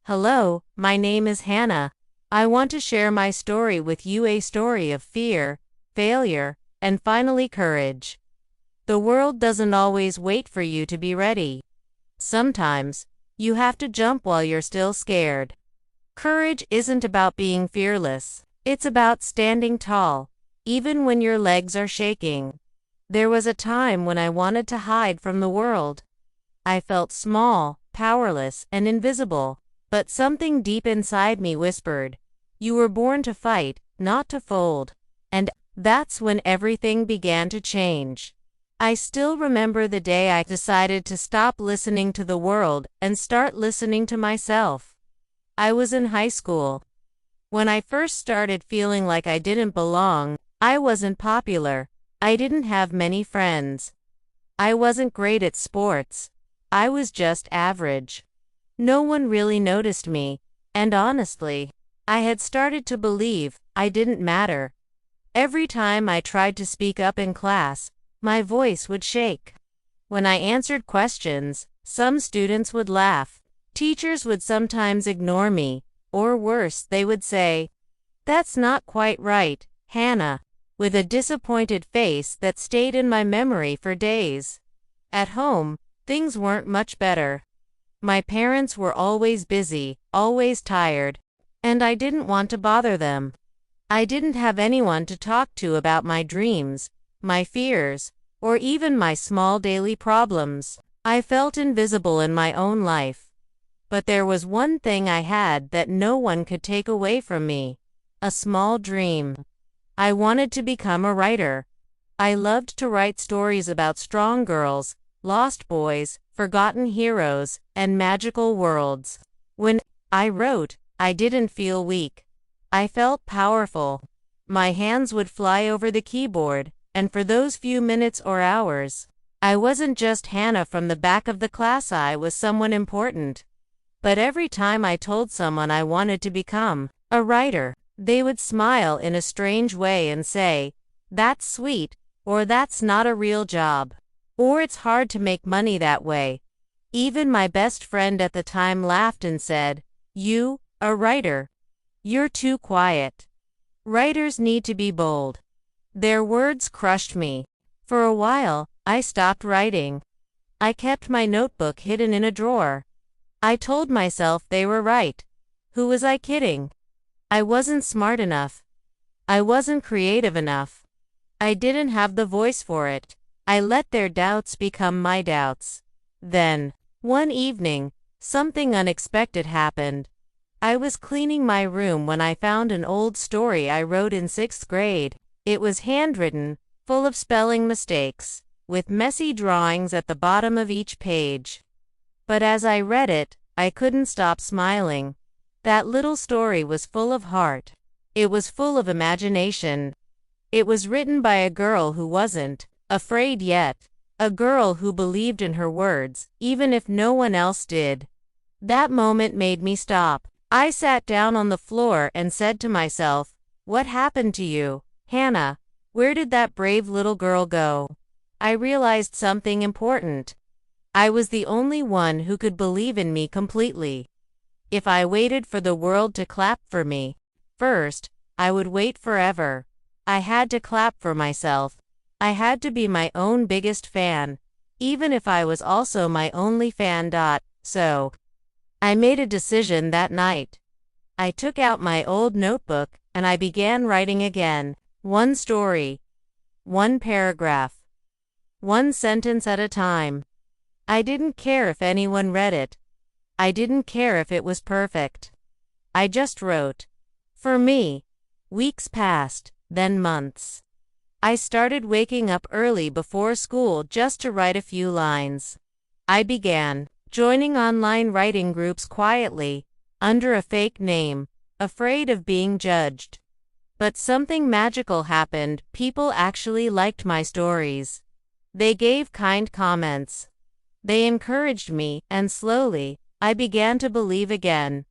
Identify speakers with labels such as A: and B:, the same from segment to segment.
A: Hello, my name is Hannah. I want to share my story with you, a story of fear, failure, and finally courage. The world doesn't always wait for you to be ready. Sometimes, you have to jump while you're still scared. Courage isn't about being fearless. It's about standing tall, even when your legs are shaking. There was a time when I wanted to hide from the world. I felt small, powerless, and invisible. But something deep inside me whispered, "You were born to fight, not to fold." And that's when everything began to change. I still remember the day I decided to stop listening to the world and start listening to myself. I was in high school. When I first started feeling like I didn't belong, I wasn't popular. I didn't have many friends. I wasn't great at sports. I was just average. No one really noticed me, and honestly, I had started to believe I didn't matter. Every time I tried to speak up in class, my voice would shake. When I answered questions, some students would laugh. Teachers would sometimes ignore me, or worse, they would say, "That's not quite right, Hannah," with a disappointed face that stayed in my memory for days. At home, things weren't much better. My parents were always busy, always tired, and I didn't want to bother them. I didn't have anyone to talk to about my dreams, my fears, or even my small daily problems. I felt invisible in my own life. But there was one thing I had that no one could take away from me: a small dream. I wanted to become a writer. I loved to write stories about strong girls, lost boys, forgotten heroes, and magical worlds. When I wrote, I didn't feel weak. I felt powerful. My hands would fly over the keyboard, and for those few minutes or hours, I wasn't just Hannah from the back of the class, I was someone important. But every time I told someone I wanted to become a writer, they would smile in a strange way and say, "That's sweet," or "That's not a real job," or "It's hard to make money that way." Even my best friend at the time laughed and said, "You, a writer? You're too quiet. Writers need to be bold." Their words crushed me. For a while, I stopped writing. I kept my notebook hidden in a drawer. I told myself they were right. Who was I kidding? I wasn't smart enough. I wasn't creative enough. I didn't have the voice for it. I let their doubts become my doubts. Then, one evening, something unexpected happened. I was cleaning my room when I found an old story I wrote in 6th grade. It was handwritten, full of spelling mistakes, with messy drawings at the bottom of each page. But as I read it, I couldn't stop smiling. That little story was full of heart. It was full of imagination. It was written by a girl who wasn't afraid yet. A girl who believed in her words, even if no one else did. That moment made me stop. I sat down on the floor and said to myself, "What happened to you, Hannah? Where did that brave little girl go?" I realized something important. I was the only one who could believe in me completely. If I waited for the world to clap for me first, I would wait forever. I had to clap for myself. I had to be my own biggest fan, even if I was also my only fan. So, I made a decision that night. I took out my old notebook and I began writing again. One story, one paragraph, one sentence at a time. I didn't care if anyone read it. I didn't care if it was perfect. I just wrote. For me, weeks passed, then months. I started waking up early before school just to write a few lines. I began joining online writing groups quietly, under a fake name, afraid of being judged. But something magical happened. People actually liked my stories. They gave kind comments. They encouraged me, and slowly, I began to believe again.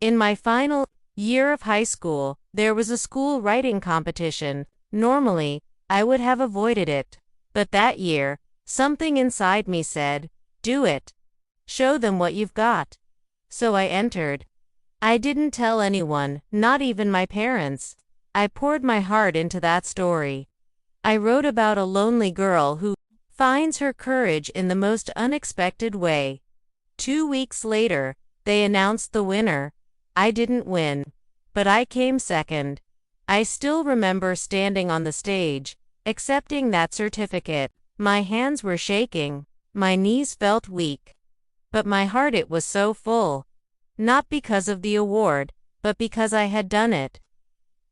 A: In my final year of high school, there was a school writing competition. Normally, I would have avoided it. But that year, something inside me said, "Do it. Show them what you've got." So I entered. I didn't tell anyone, not even my parents. I poured my heart into that story. I wrote about a lonely girl who finds her courage in the most unexpected way. 2 weeks later, they announced the winner. I didn't win, but I came second. I still remember standing on the stage, accepting that certificate. My hands were shaking, my knees felt weak, but my heart it was so full. Not because of the award, but because I had done it.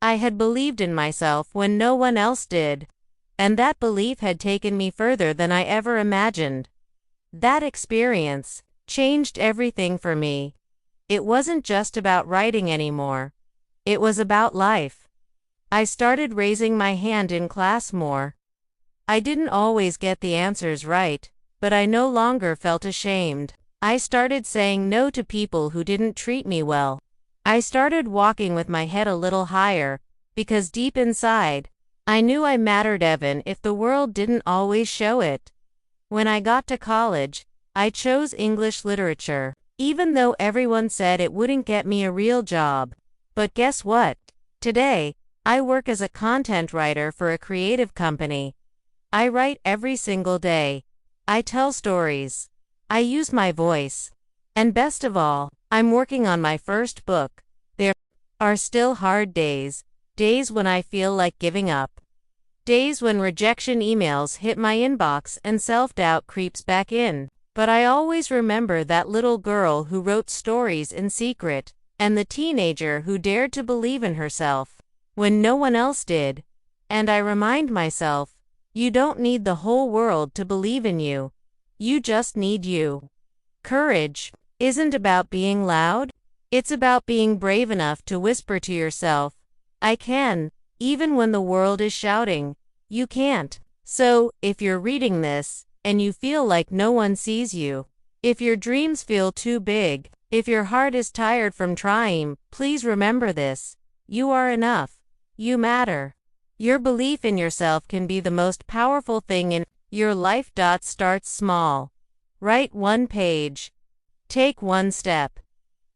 A: I had believed in myself when no one else did, and that belief had taken me further than I ever imagined. That experience changed everything for me. It wasn't just about writing anymore. It was about life. I started raising my hand in class more. I didn't always get the answers right, but I no longer felt ashamed. I started saying no to people who didn't treat me well. I started walking with my head a little higher, because deep inside, I knew I mattered even if the world didn't always show it. When I got to college, I chose English literature, even though everyone said it wouldn't get me a real job. But guess what? Today, I work as a content writer for a creative company. I write every single day. I tell stories. I use my voice. And best of all, I'm working on my first book. There are still hard days, days when I feel like giving up. Days when rejection emails hit my inbox and self-doubt creeps back in. But I always remember that little girl who wrote stories in secret, and the teenager who dared to believe in herself when no one else did. And I remind myself, you don't need the whole world to believe in you. You just need you. Courage isn't about being loud. It's about being brave enough to whisper to yourself, I can, even when the world is shouting, you can't. So, if you're reading this, and you feel like no one sees you, if your dreams feel too big, if your heart is tired from trying, please remember this. You are enough. You matter. Your belief in yourself can be the most powerful thing in your life. Start small. Write one page. Take one step.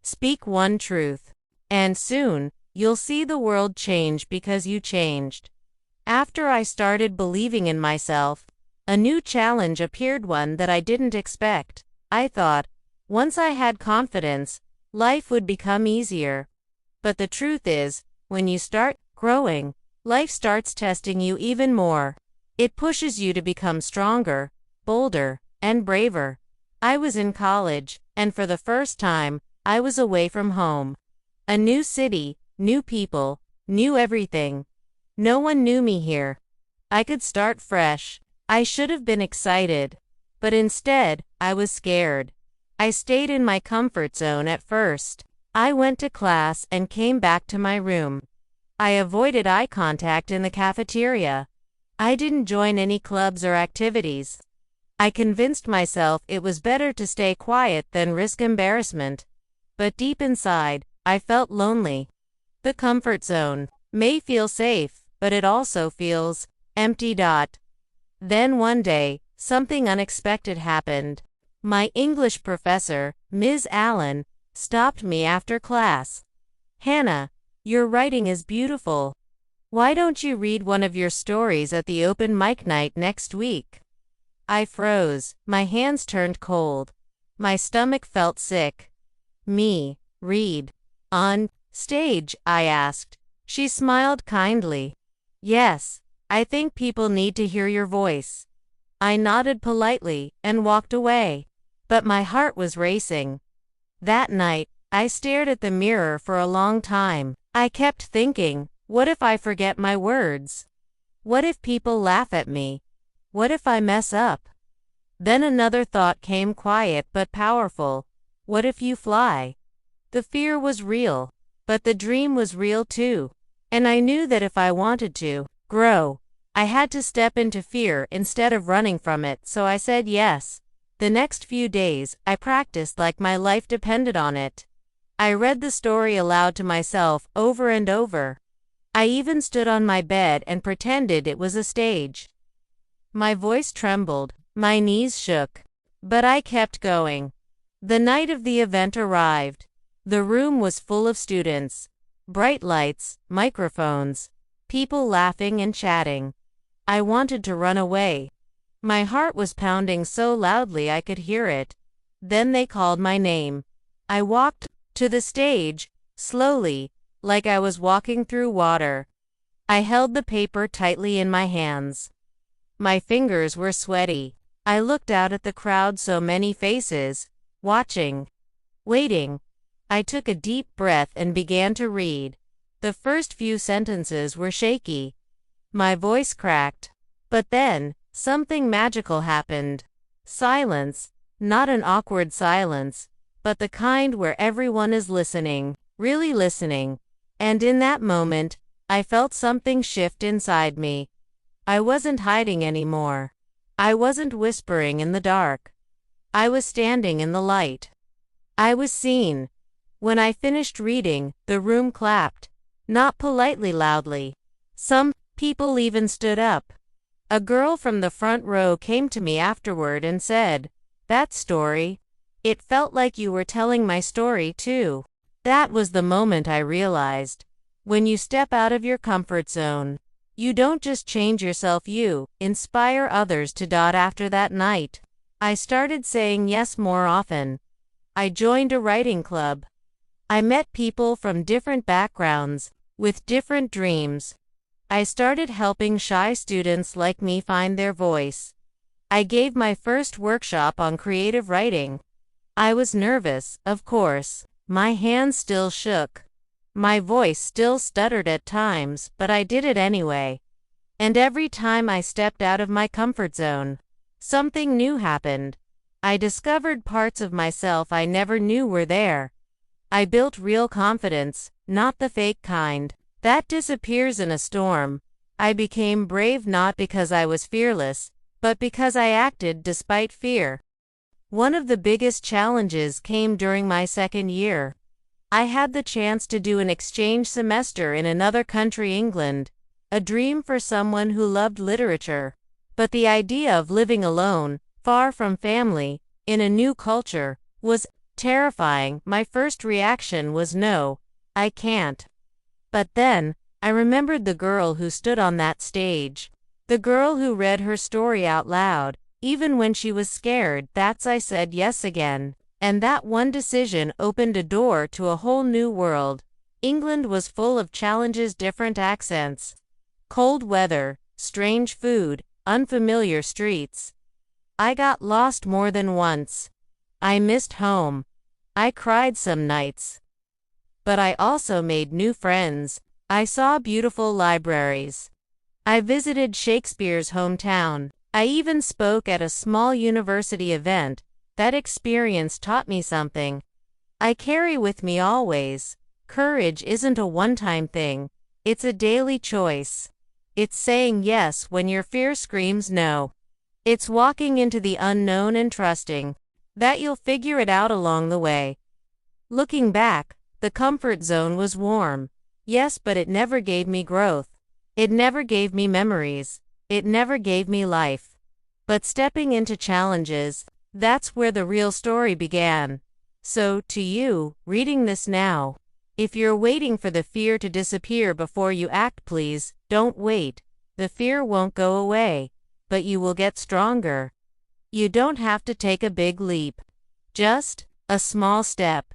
A: Speak one truth. And soon, you'll see the world change because you changed. After I started believing in myself, a new challenge appeared, one that I didn't expect. I thought, once I had confidence, life would become easier. But the truth is, when you start growing, life starts testing you even more. It pushes you to become stronger, bolder, and braver. I was in college, and for the first time, I was away from home. A new city, new people, new everything. No one knew me here. I could start fresh. I should have been excited. But instead, I was scared. I stayed in my comfort zone at first. I went to class and came back to my room. I avoided eye contact in the cafeteria. I didn't join any clubs or activities. I convinced myself it was better to stay quiet than risk embarrassment. But deep inside, I felt lonely. The comfort zone may feel safe, but it also feels empty. Then one day, something unexpected happened. My English professor, Ms. Allen, stopped me after class. Hannah, your writing is beautiful. Why don't you read one of your stories at the open mic night next week? I froze. My hands turned cold. My stomach felt sick. Me, read on stage? I asked. She smiled kindly. Yes, I think people need to hear your voice. I nodded politely and walked away. But my heart was racing. That night, I stared at the mirror for a long time. I kept thinking, what if I forget my words? What if people laugh at me? What if I mess up? Then another thought came, quiet but powerful. What if you fly? The fear was real, but the dream was real too. And I knew that if I wanted to grow, I had to step into fear instead of running from it, so I said yes. The next few days, I practiced like my life depended on it. I read the story aloud to myself over and over. I even stood on my bed and pretended it was a stage. My voice trembled, my knees shook, but I kept going. The night of the event arrived. The room was full of students. Bright lights, microphones, people laughing and chatting. I wanted to run away. My heart was pounding so loudly I could hear it. Then they called my name. I walked to the stage, slowly, like I was walking through water. I held the paper tightly in my hands. My fingers were sweaty. I looked out at the crowd, so many faces, watching, waiting. I took a deep breath and began to read. The first few sentences were shaky. My voice cracked. But then, something magical happened. Silence, not an awkward silence, but the kind where everyone is listening, really listening. And in that moment, I felt something shift inside me. I wasn't hiding anymore. I wasn't whispering in the dark. I was standing in the light. I was seen. When I finished reading, the room clapped. Not politely, loudly. Some people even stood up. A girl from the front row came to me afterward and said, "That story. It felt like you were telling my story too." That was the moment I realized. When you step out of your comfort zone, you don't just change yourself, you inspire others to. After that night, I started saying yes more often. I joined a writing club. I met people from different backgrounds, with different dreams. I started helping shy students like me find their voice. I gave my first workshop on creative writing. I was nervous, of course. My hands still shook. My voice still stuttered at times, but I did it anyway. And every time I stepped out of my comfort zone, something new happened. I discovered parts of myself I never knew were there. I built real confidence, not the fake kind that disappears in a storm. I became brave not because I was fearless, but because I acted despite fear. One of the biggest challenges came during my second year. I had the chance to do an exchange semester in another country, England, a dream for someone who loved literature. But the idea of living alone, far from family, in a new culture, was terrifying. My first reaction was no, I can't. But then, I remembered the girl who stood on that stage. The girl who read her story out loud, even when she was scared. I said yes again. And that one decision opened a door to a whole new world. England was full of challenges, different accents, cold weather, strange food, unfamiliar streets. I got lost more than once. I missed home. I cried some nights. But I also made new friends. I saw beautiful libraries. I visited Shakespeare's hometown. I even spoke at a small university event. That experience taught me something I carry with me always. Courage isn't a one-time thing. It's a daily choice. It's saying yes when your fear screams no. It's walking into the unknown and trusting that you'll figure it out along the way. Looking back, the comfort zone was warm. Yes, but it never gave me growth. It never gave me memories. It never gave me life. But stepping into challenges, that's where the real story began. So, to you, reading this now, if you're waiting for the fear to disappear before you act, please, don't wait. The fear won't go away, but you will get stronger. You don't have to take a big leap. Just a small step.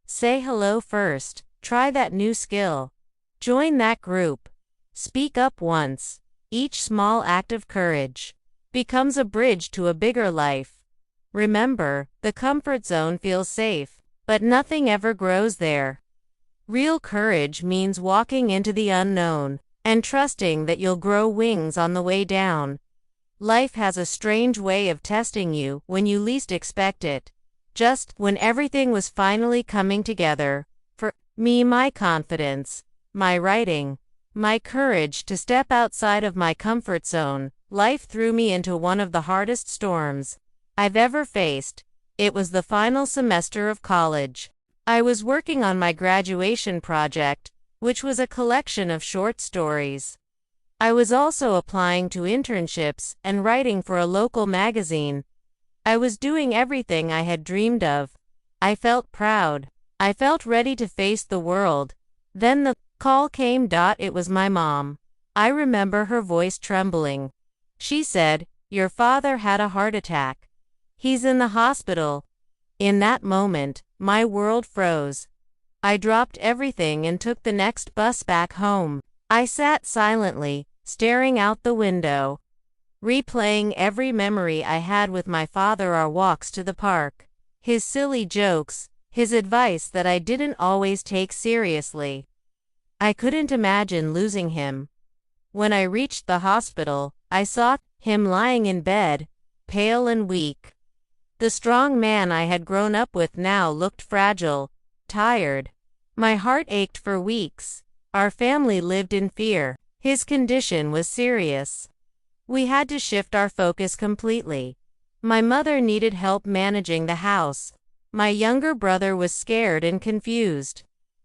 A: Say hello first. Try that new skill. Join that group. Speak up once. Each small act of courage becomes a bridge to a bigger life. Remember, the comfort zone feels safe, but nothing ever grows there. Real courage means walking into the unknown and trusting that you'll grow wings on the way down. Life has a strange way of testing you when you least expect it. Just when everything was finally coming together, for me, my confidence, my writing, my courage to step outside of my comfort zone, life threw me into one of the hardest storms I've ever faced. It was the final semester of college. I was working on my graduation project, which was a collection of short stories. I was also applying to internships and writing for a local magazine. I was doing everything I had dreamed of, I felt proud. I felt ready to face the world. Then the call came. It was my mom. I remember her voice trembling. She said, "Your father had a heart attack. He's in the hospital." In that moment, my world froze. I dropped everything and took the next bus back home. I sat silently, staring out the window, replaying every memory I had with my father, our walks to the park, his silly jokes, his advice that I didn't always take seriously. I couldn't imagine losing him. When I reached the hospital, I saw him lying in bed, pale and weak. The strong man I had grown up with now looked fragile, tired. My heart ached for weeks. Our family lived in fear. His condition was serious. We had to shift our focus completely. My mother needed help managing the house. My younger brother was scared and confused.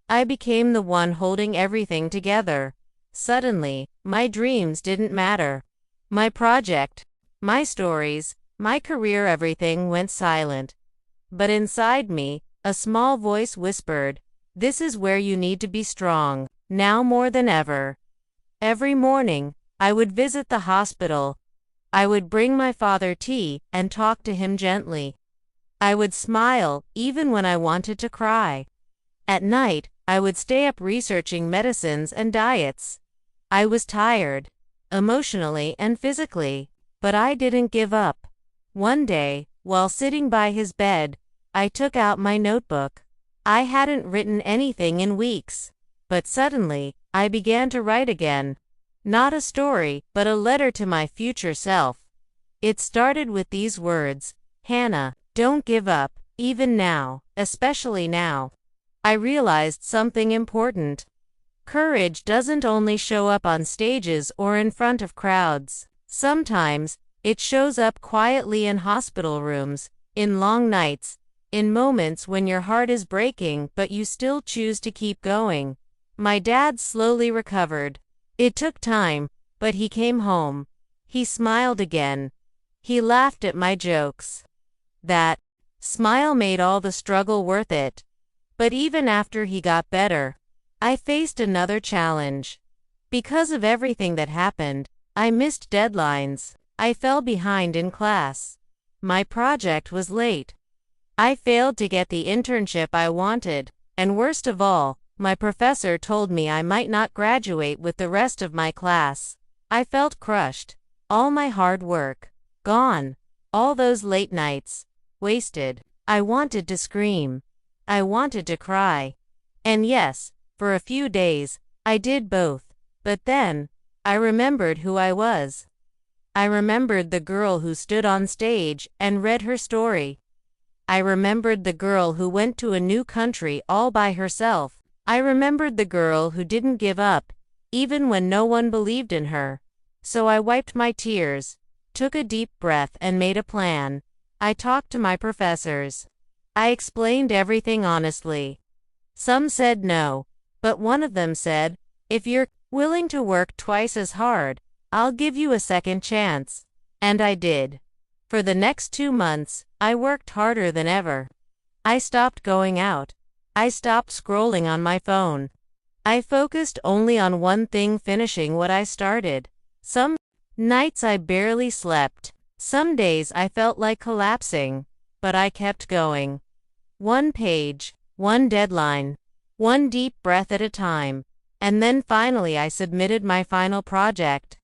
A: I became the one holding everything together. Suddenly, my dreams didn't matter. My project, my stories, my career, everything went silent. But inside me, a small voice whispered, "This is where you need to be strong, now more than ever." Every morning, I would visit the hospital. I would bring my father tea and talk to him gently. I would smile, even when I wanted to cry. At night, I would stay up researching medicines and diets. I was tired, emotionally and physically, but I didn't give up. One day, while sitting by his bed, I took out my notebook. I hadn't written anything in weeks, but suddenly, I began to write again. Not a story, but a letter to my future self. It started with these words, "Hannah, don't give up, even now, especially now." I realized something important. Courage doesn't only show up on stages or in front of crowds. Sometimes, it shows up quietly in hospital rooms, in long nights, in moments when your heart is breaking but you still choose to keep going. My dad slowly recovered. It took time, but he came home. He smiled again. He laughed at my jokes. That smile made all the struggle worth it. But even after he got better, I faced another challenge. Because of everything that happened, I missed deadlines. I fell behind in class. My project was late. I failed to get the internship I wanted, and worst of all, my professor told me I might not graduate with the rest of my class. I felt crushed. All my hard work, gone. All those late nights, wasted. I wanted to scream. I wanted to cry. And yes, for a few days, I did both. But then, I remembered who I was. I remembered the girl who stood on stage and read her story. I remembered the girl who went to a new country all by herself. I remembered the girl who didn't give up, even when no one believed in her. So I wiped my tears, took a deep breath and made a plan. I talked to my professors. I explained everything honestly. Some said no, but one of them said, "If you're willing to work twice as hard, I'll give you a second chance." And I did. For the next 2 months, I worked harder than ever. I stopped going out. I stopped scrolling on my phone. I focused only on one thing, finishing what I started. Some nights I barely slept. Some days I felt like collapsing. But I kept going. One page, one deadline, one deep breath at a time. And then finally I submitted my final project.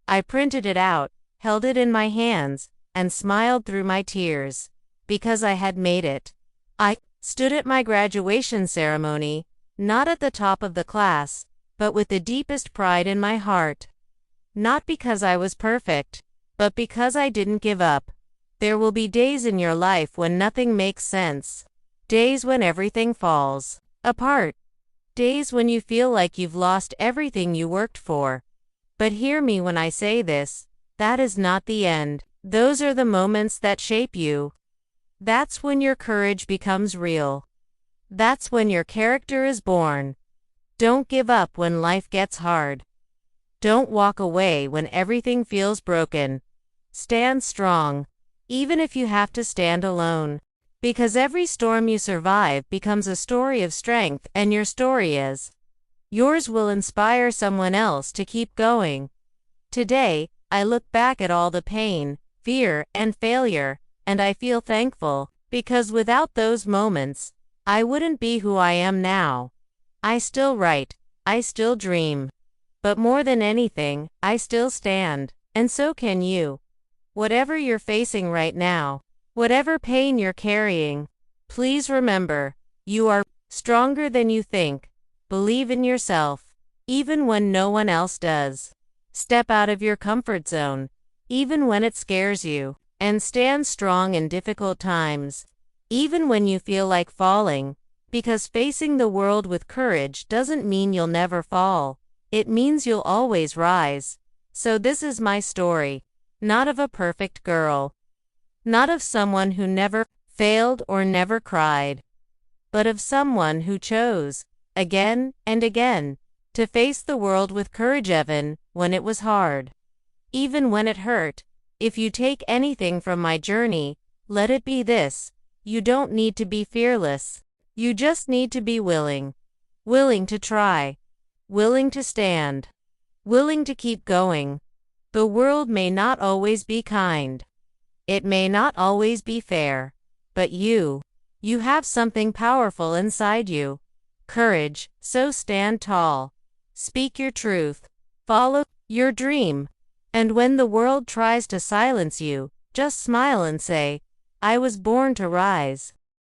A: I printed it out, held it in my hands, and smiled through my tears. Because I had made it. I stood at my graduation ceremony, not at the top of the class, but with the deepest pride in my heart. Not because I was perfect, but because I didn't give up. There will be days in your life when nothing makes sense. Days when everything falls apart. Days when you feel like you've lost everything you worked for. But hear me when I say this, that is not the end. Those are the moments that shape you. That's when your courage becomes real. That's when your character is born. Don't give up when life gets hard. Don't walk away when everything feels broken. Stand strong, even if you have to stand alone. Because every storm you survive becomes a story of strength, and your story is. Yours will inspire someone else to keep going. Today, I look back at all the pain, fear, and failure, and I feel thankful, because without those moments, I wouldn't be who I am now. I still write, I still dream. But more than anything, I still stand, and so can you. Whatever you're facing right now, whatever pain you're carrying, please remember, you are stronger than you think. Believe in yourself, even when no one else does. Step out of your comfort zone, even when it scares you, and stand strong in difficult times, even when you feel like falling, because facing the world with courage doesn't mean you'll never fall. It means you'll always rise. So this is my story, not of a perfect girl, not of someone who never failed or never cried, but of someone who chose, again and again, to face the world with courage even when it was hard. Even when it hurt. If you take anything from my journey, let it be this: you don't need to be fearless. You just need to be willing. Willing to try. Willing to stand. Willing to keep going. The world may not always be kind. It may not always be fair. But you have something powerful inside you. Courage, so stand tall. Speak your truth. Follow your dream. And when the world tries to silence you, just smile and say, I was born to rise.